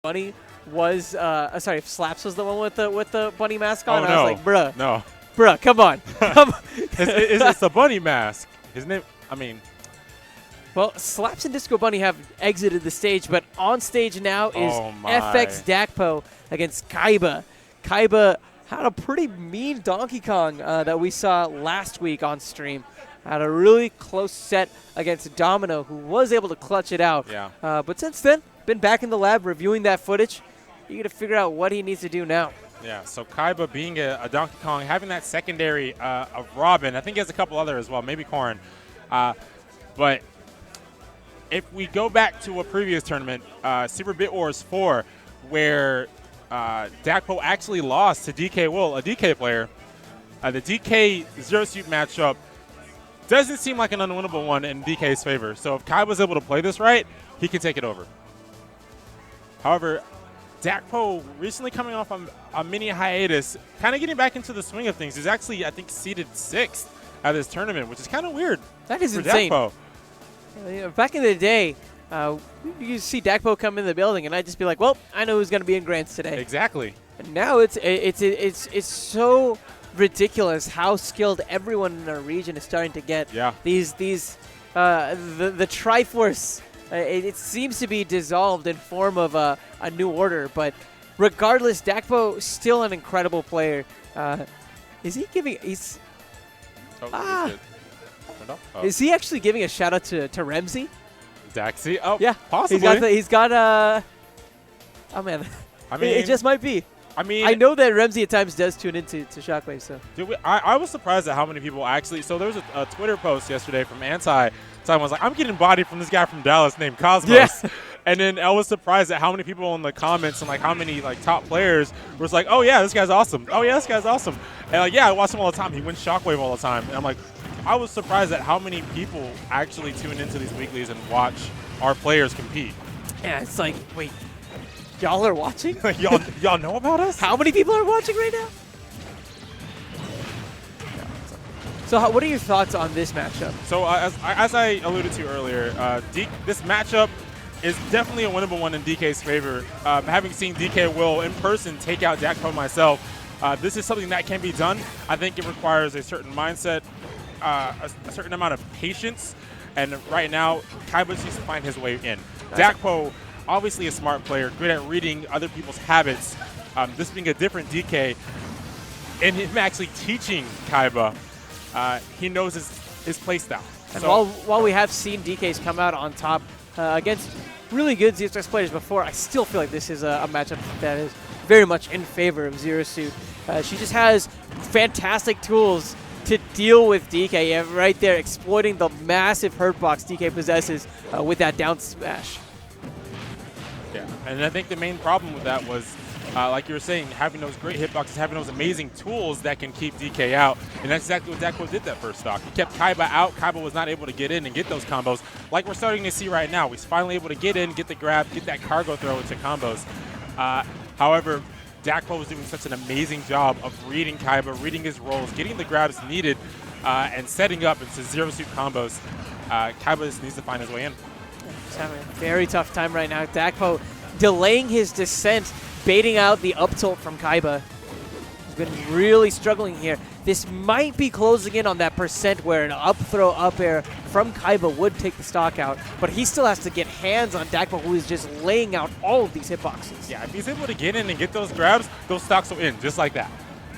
Bunny was sorry, if Slaps was the one with the bunny mask on. Oh, I was like, bruh, no, bruh, come on, come on. it's the bunny mask. His name. I mean, well, Slaps and Disco Bunny have exited the stage, but on stage now is Oh my. FX Dakpo against Kaiba. Kaiba had a pretty mean Donkey Kong that we saw last week on stream. Had a really close set against Domino, who was able to clutch it out. Yeah. But since then, been back in the lab reviewing that footage. You got to figure out what he needs to do now. Yeah, so Kaiba being a Donkey Kong, having that secondary of Robin, I think he has a couple other as well, maybe Corrin. But if we go back to a previous tournament, Super Bit Wars 4, where Dakpo actually lost to DK Will, a DK player, the DK Zero Suit matchup doesn't seem like an unwinnable one in DK's favor. So if Kaiba's able to play this right, he can take it over. However, Dakpo recently coming off a mini hiatus, kind of getting back into the swing of things. He's actually, I think, seeded 6th at this tournament, which is kind of weird. That is for insane. Dakpo. Back in the day, you see Dakpo come in the building, and I'd just be like, "Well, I know who's going to be in Grants today." Exactly. And now it's so ridiculous how skilled everyone in our region is starting to get. Yeah. The Triforce. It seems to be dissolved in form of a new order, but regardless, Dakpo still an incredible player. Is he giving? He's Is he actually giving a shout out to Remzi? Daxi? Oh, yeah, possibly. He's got oh man, I mean, it just might be. I mean, I know that Remzi at times does tune into Shockwave, so. Dude, I was surprised at how many people actually. So there was a Twitter post yesterday from Anti. Someone was like, "I'm getting bodied from this guy from Dallas named Cosmos." Yeah. And then I was surprised at how many people in the comments and like how many like top players was like, "Oh yeah, this guy's awesome. Oh yeah, this guy's awesome." And like, yeah, I watch him all the time. He wins Shockwave all the time. And I'm like, I was surprised at how many people actually tune into these weeklies and watch our players compete. Yeah, it's like, wait, y'all are watching? y'all know about us? How many people are watching right now? So what are your thoughts on this matchup? So as I alluded to earlier, this matchup is definitely a winnable one in DK's favor. Having seen DK Will in person take out Dakpo myself, this is something that can be done. I think it requires a certain mindset, a certain amount of patience, and right now, Kaiba needs to find his way in. Dakpo, obviously a smart player, good at reading other people's habits. This being a different DK, and him actually teaching Kaiba, he knows his play style. And so while we have seen DKs come out on top against really good ZSS players before, I still feel like this is a matchup that is very much in favor of Zero Suit. She just has fantastic tools to deal with DK right there, exploiting the massive hurt box DK possesses with that down smash. Yeah, and I think the main problem with that was, like you were saying, having those great hitboxes, having those amazing tools that can keep DK out. And that's exactly what Dakpo did that first stock. He kept Kaiba out. Kaiba was not able to get in and get those combos like we're starting to see right now. He's finally able to get in, get the grab, get that cargo throw into combos. However, Dakpo was doing such an amazing job of reading Kaiba, reading his rolls, getting the grabs needed, and setting up into zero-suit combos. Kaiba just needs to find his way in. He's having a very tough time right now. Dakpo delaying his descent, baiting out the up tilt from Kaiba. He's been really struggling here. This might be closing in on that percent where an up throw, up air from Kaiba would take the stock out, but he still has to get hands on Dakpo, who is just laying out all of these hitboxes. Yeah, if he's able to get in and get those grabs, those stocks will in, just like that.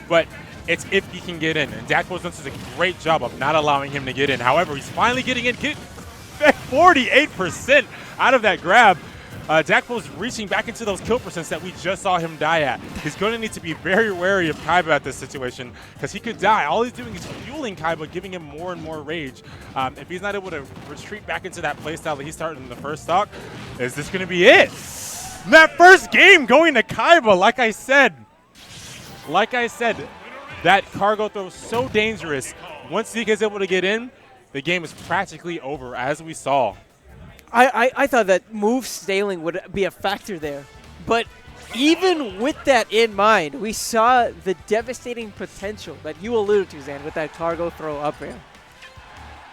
But it's if he can get in, and Dakpo's done such a great job of not allowing him to get in. However, he's finally getting in, 48% out of that grab. Dakpo's reaching back into those kill percents that we just saw him die at. He's going to need to be very wary of Kaiba at this situation because he could die. All he's doing is fueling Kaiba, giving him more and more rage. If he's not able to retreat back into that playstyle that he started in the first stock, is this going to be it? That first game going to Kaiba, like I said, that cargo throw is so dangerous. Once DK is able to get in, the game is practically over, as we saw. I thought that move scaling would be a factor there. But even with that in mind, we saw the devastating potential that you alluded to, Zan, with that cargo throw up air.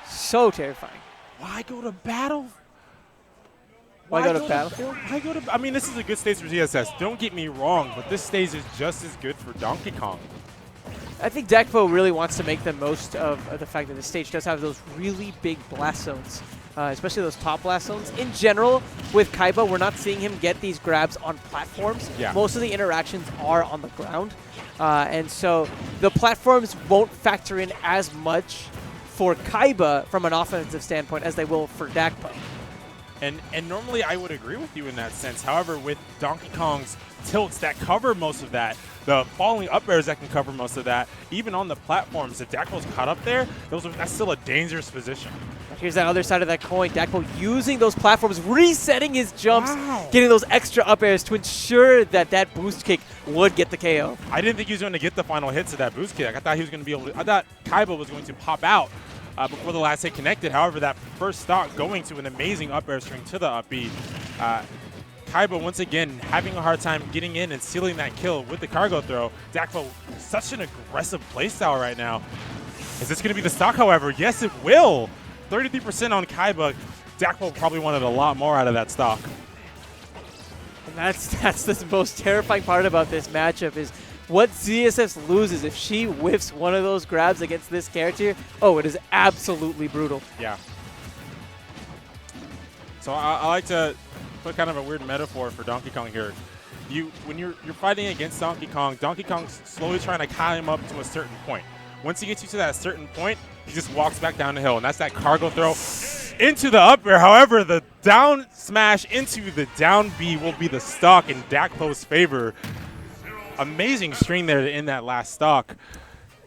So terrifying. Why go to battle? Why go to Battlefield? I mean, this is a good stage for ZSS. Don't get me wrong, but this stage is just as good for Donkey Kong. I think Dakpo really wants to make the most of the fact that the stage does have those really big blast zones, especially those top blast zones. In general, with Kaiba, we're not seeing him get these grabs on platforms. Yeah. Most of the interactions are on the ground. And so the platforms won't factor in as much for Kaiba from an offensive standpoint as they will for Dakpo. And normally I would agree with you in that sense. However, with Donkey Kong's tilts that cover most of that, the falling up airs that can cover most of that, even on the platforms, if Dakpo's caught up there, that's still a dangerous position. Here's that other side of that coin. Dakpo using those platforms, resetting his jumps, getting those extra up airs to ensure that that boost kick would get the KO. I didn't think he was going to get the final hits of that boost kick. I thought he was going to be able to. I thought Kaiba was going to pop out before the last hit connected. However, that first stock going to an amazing up air string to the up B. Kaiba once again having a hard time getting in and sealing that kill with the cargo throw. Dakpo, such an aggressive playstyle right now. Is this going to be the stock, however? Yes, it will. 33% on Kaiba. Dakpo probably wanted a lot more out of that stock. And that's the most terrifying part about this matchup is what ZSS loses if she whiffs one of those grabs against this character. Oh, it is absolutely brutal. Yeah. So I like to put kind of a weird metaphor for Donkey Kong here. When you're fighting against Donkey Kong's slowly trying to climb up to a certain point. Once he gets you to that certain point, he just walks back down the hill, and that's that cargo throw into the up air. However, the down smash into the down B will be the stock in Dakpo's favor. Amazing string there to end that last stock.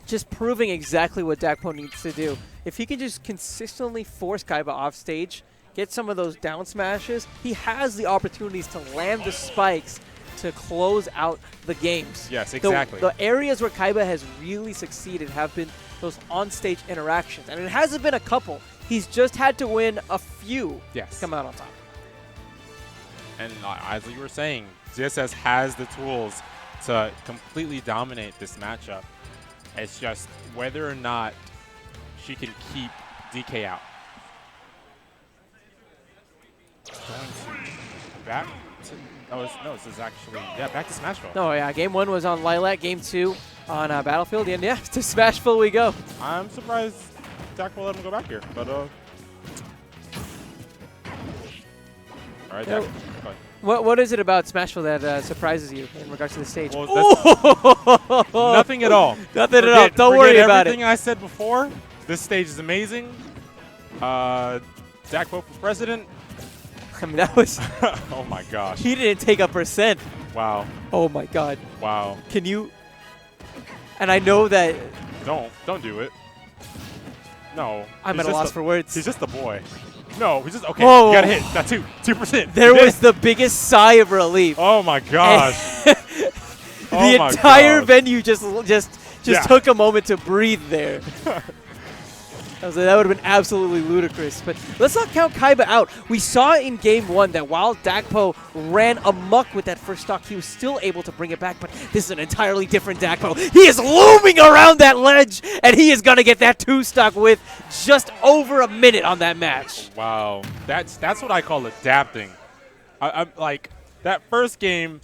Just proving exactly what Dakpo needs to do. If he can just consistently force Kaiba off stage, get some of those down smashes, he has the opportunities to land the spikes to close out the games. Yes, exactly. The areas where Kaiba has really succeeded have been those on-stage interactions. And it hasn't been a couple. He's just had to win a few to come out on top. And as you were saying, ZSS has the tools to completely dominate this matchup. It's just whether or not she can keep DK out. Going to back to this is actually back to Smashville. No, yeah, game 1 was on Lilac, game 2 on Battlefield, and yeah, to Smashville we go. I'm surprised Dakpo let him go back here, but all right, Dakpo. What is it about Smashville that surprises you in regards to the stage? Well, nothing at all. Nothing at all. Don't worry about it. Everything I said before. This stage is amazing. Dakpo for president. I mean, that was... oh, my gosh. He didn't take a percent. Wow. Oh, my God. Wow. Can you... And I know that... Don't do it. No. I'm at a loss for words. He's just a boy. No, he's just... Okay, whoa, you got to hit. That 2%. There was the biggest sigh of relief. Oh, my gosh. The entire venue just took a moment to breathe there. That would have been absolutely ludicrous. But let's not count Kaiba out. We saw in game 1 that while Dakpo ran amok with that first stock, he was still able to bring it back. But this is an entirely different Dakpo. He is looming around that ledge, and he is going to get that 2 stock with just over a minute on that match. Wow. That's what I call adapting. I'm like, that first game,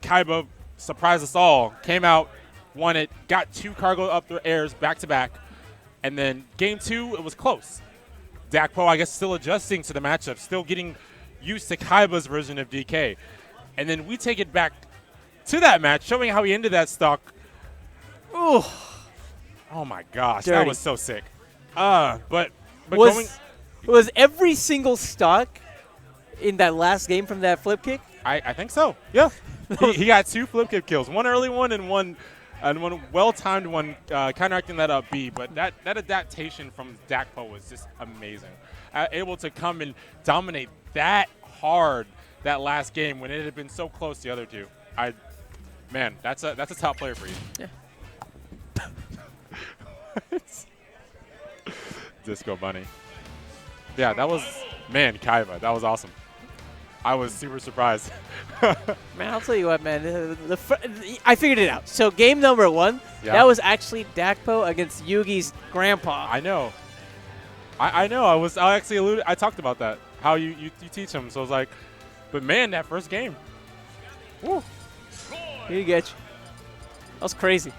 Kaiba surprised us all. Came out, won it, got 2 cargo up the airs back-to-back. And then game 2, it was close. Dakpo, I guess, still adjusting to the matchup, still getting used to Kaiba's version of DK. And then we take it back to that match, showing how he ended that stock. Ooh. Oh, my gosh. Dirty. That was so sick. But was every single stock in that last game from that flip kick? I think so, yeah. he got 2 flip kick kills, one early one and one well-timed one, counteracting that up B. But that adaptation from Dakpo was just amazing. Able to come and dominate that hard that last game when it had been so close the other 2. Man, that's a top player for you. Yeah. Disco Bunny. Yeah, that was, man, Kaiba. That was awesome. I was super surprised. Man, I'll tell you what, man. I figured it out. So game number 1, that was actually Dakpo against Yugi's grandpa. I know. I know. I actually alluded. I talked about that. how you teach them. So it's like, but man, that first game. Woo. Here you get you. That was crazy.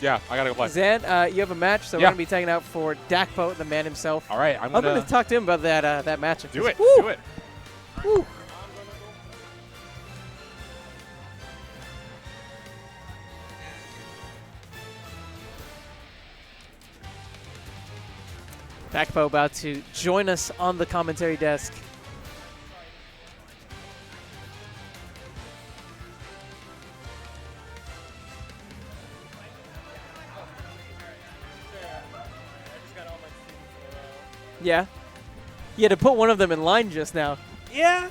Yeah, I gotta go play. Zan, you have a match, so we're Yeah. gonna be taking out for Dakpo, the man himself. All right, I'm gonna talk to him about that match. do it. Woo! Do it. Woo. Dakpo about to join us on the commentary desk. Yeah. You had to put one of them in line just now. Yeah.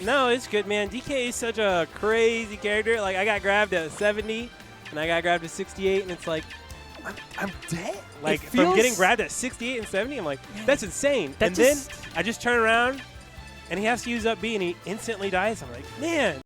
No, it's good, man. DK is such a crazy character. Like, I got grabbed at 70, and I got grabbed at 68, and it's like, I'm dead. Like, from getting grabbed at 68 and 70, I'm like, that's insane. That and then I just turn around, and he has to use up B, and he instantly dies. I'm like, man.